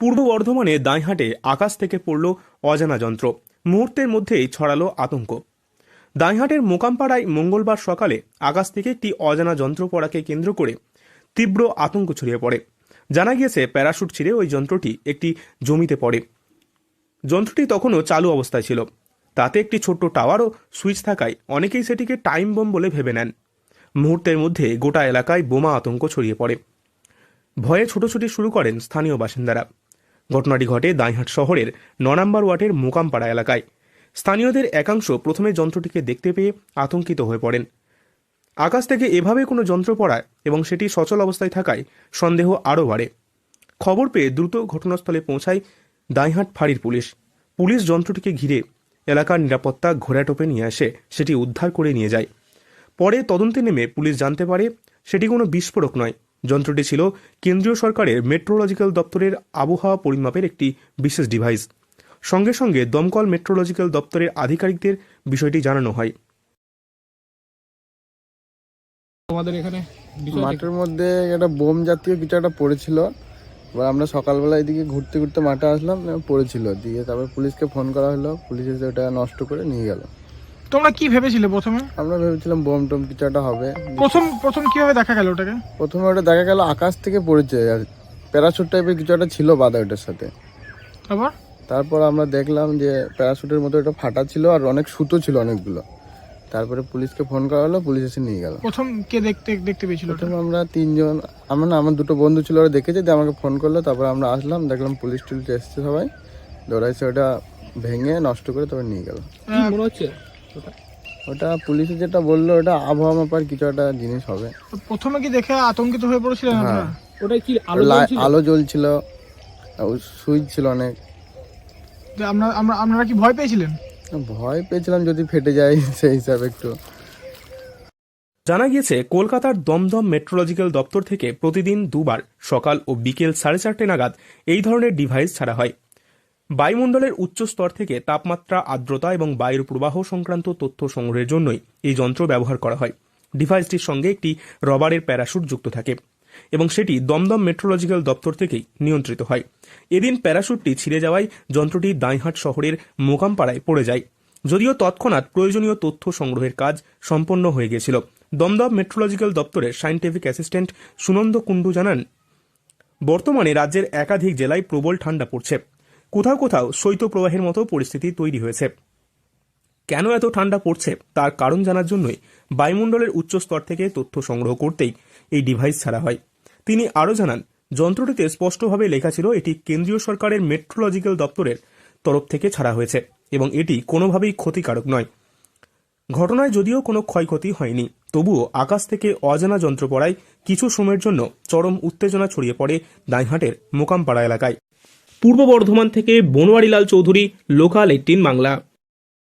পূর্ব বর্ধমানে দাঁইহাটে আকাশ থেকে পড়ল অজানা যন্ত্র। মুহূর্তের মধ্যেই ছড়ালো আতঙ্ক। দাঁইহাটের মোকামপাড়ায় মঙ্গলবার সকালে আকাশ থেকে একটি অজানা যন্ত্র পড়াকে কেন্দ্র করে তীব্র আতঙ্ক ছড়িয়ে পড়ে। জানা গিয়েছে, প্যারাশুট ছিঁড়ে ওই যন্ত্রটি একটি জমিতে পড়ে। যন্ত্রটি তখনও চালু অবস্থায় ছিল। তাতে একটি ছোট্ট টাওয়ার ও সুইচ থাকায় অনেকেই সেটিকে টাইম বোম বলে ভেবে নেন। মুহূর্তের মধ্যে গোটা এলাকায় বোমা আতঙ্ক ছড়িয়ে পড়ে। ভয়ে ছুটোছুটি শুরু করেন স্থানীয় বাসিন্দারা। ঘটনাটি ঘটে দাঁইহাট শহরের ৯ নম্বর ওয়ার্ডের মোকামপাড়া এলাকায়। স্থানীয়দের একাংশ প্রথমে যন্ত্রটিকে দেখতে পেয়ে আতঙ্কিত হয়ে পড়েন। আকাশ থেকে এভাবে কোনো যন্ত্র পড়ায় এবং সেটি সচল অবস্থায় থাকায় সন্দেহ আরও বাড়ে। খবর পেয়ে দ্রুত ঘটনাস্থলে পৌঁছায় দাঁইহাট ফাঁড়ির পুলিশ। পুলিশ যন্ত্রটিকে ঘিরে এলাকার নিরাপত্তা ঘোরাটোপে নিয়ে আসে সেটি উদ্ধার করে নিয়ে যায়। পরে তদন্তে নেমে পুলিশ জানতে পারে সেটি কোনো বিস্ফোরক নয়। যন্ত্রটি ছিল কেন্দ্রীয় সরকারের মেট্রোলজিক্যাল দপ্তরের আবহাওয়া পরিমাপের একটি বিশেষ ডিভাইস। সঙ্গে সঙ্গে দমকল মেট্রোলজিক্যাল দপ্তরের আধিকারিকদের বিষয়টি জানানো হয়। আমাদের এখানে মাঠের মধ্যে একটা বোম জাতীয় কিছু একটা পড়েছিল। এবার আমরা সকালবেলা এদিকে ঘুরতে ঘুরতে মাঠে আসলাম, পড়েছিল। দিয়ে তারপর পুলিশকে ফোন করা হলো, পুলিশ এসে ওটা নষ্ট করে নিয়ে গেল। তোমরা কি ভেবেছিলে প্রথমে? আমরা ভেবেছিলাম বোম টোম কিছু একটা হবে। প্রথম কিভাবে দেখা গেল ওটাকে? প্রথমে ওটা দেখা গেল আকাশ থেকে পড়েছে, আর প্যারাশুট টাইপের কিছু একটা ছিল বাঁধা ওটার সাথে। তারপর আমরা দেখলাম যে প্যারাশুটের মতো এটা ফাটা ছিল আর অনেক সুতো ছিল অনেকগুলো। তারপরে পুলিশকে ফোন করা হলো, পুলিশ এসে নিয়ে গেল। প্রথম কে দেখতে পেয়েছিল? প্রথমে আমরা তিনজন, আমার দুটো বন্ধু ছিল, ওরা দেখেছে, দিয়ে আমাকে ফোন করলো। তারপর আমরা আসলাম, দেখলাম পুলিশ টুলিশ এসছে সবাই, দৌড়াইছে ওটা ভেঙে নষ্ট করে তবে নিয়ে গেল। কি মনে হচ্ছে ওটা পুলিশে যেটা বললো ওটা আবহাওয়া মাপার কিছু একটা জিনিস হবে। প্রথমে কি দেখে আতঙ্কিত হয়ে পড়েছিলেন? হ্যাঁ, ওটা কি আলো জ্বলছিল, সুইচ ছিল অনেক। আপনারা কি ভয় পেয়েছিলেন? ভয় পেয়েছিলাম যদি ফেটে যায় সেই হিসাবে একটু। জানা গিয়েছে, কলকাতার দমদম মেট্রোলজিক্যাল দপ্তর থেকে প্রতিদিন দুবার সকাল ও বিকেল 4:30 নাগাদ এই ধরনের ডিভাইস ছাড়া হয়। বায়ুমণ্ডলের উচ্চ স্তর থেকে তাপমাত্রা, আর্দ্রতা এবং বায়ুর প্রবাহ সংক্রান্ত তথ্য সংগ্রহের জন্যই এই যন্ত্র ব্যবহার করা হয়। ডিভাইসটির সঙ্গে একটি রবারের প্যারাশুট যুক্ত থাকে এবং সেটি দমদম মেট্রোলজিক্যাল দপ্তর থেকেই নিয়ন্ত্রিত হয়। এদিন প্যারাশুটটি ছিঁড়ে যাওয়ায় যন্ত্রটি দাঁইহাট শহরের মোকামপাড়ায় পড়ে যায়। যদিও তৎক্ষণাৎ প্রয়োজনীয় তথ্য সংগ্রহের কাজ সম্পন্ন হয়ে গিয়েছিল। দমদম মেট্রোলজিক্যাল দপ্তরের সায়েন্টিফিক অ্যাসিস্ট্যান্ট সুনন্দ কুণ্ডু জানান, বর্তমানে রাজ্যের একাধিক জেলায় প্রবল ঠান্ডা পড়ছে। কোথাও কোথাও শৈত্যপ্রবাহের মতো পরিস্থিতি তৈরি হয়েছে। কেন এত ঠান্ডা পড়ছে তার কারণ জানার জন্যই বায়ুমণ্ডলের উচ্চ স্তর থেকে তথ্য সংগ্রহ করতেই এই ডিভাইস ছাড়া হয়। তিনি আরও জানান, যন্ত্রটিতে স্পষ্টভাবে লেখা ছিল এটি কেন্দ্রীয় সরকারের মেট্রোলজিক্যাল দপ্তরের তরফ থেকে ছাড়া হয়েছে এবং এটি কোনোভাবেই ক্ষতিকারক নয়। ঘটনায় যদিও কোনো ক্ষয়ক্ষতি হয়নি, তবুও আকাশ থেকে অজানা যন্ত্র পড়ায় কিছু সময়ের জন্য চরম উত্তেজনা ছড়িয়ে পড়ে দাঁইহাটের মোকামপাড়া এলাকায়। পূর্ব বর্ধমান থেকে বনোয়ারিলাল চৌধুরী, লোকাল 18 বাংলা।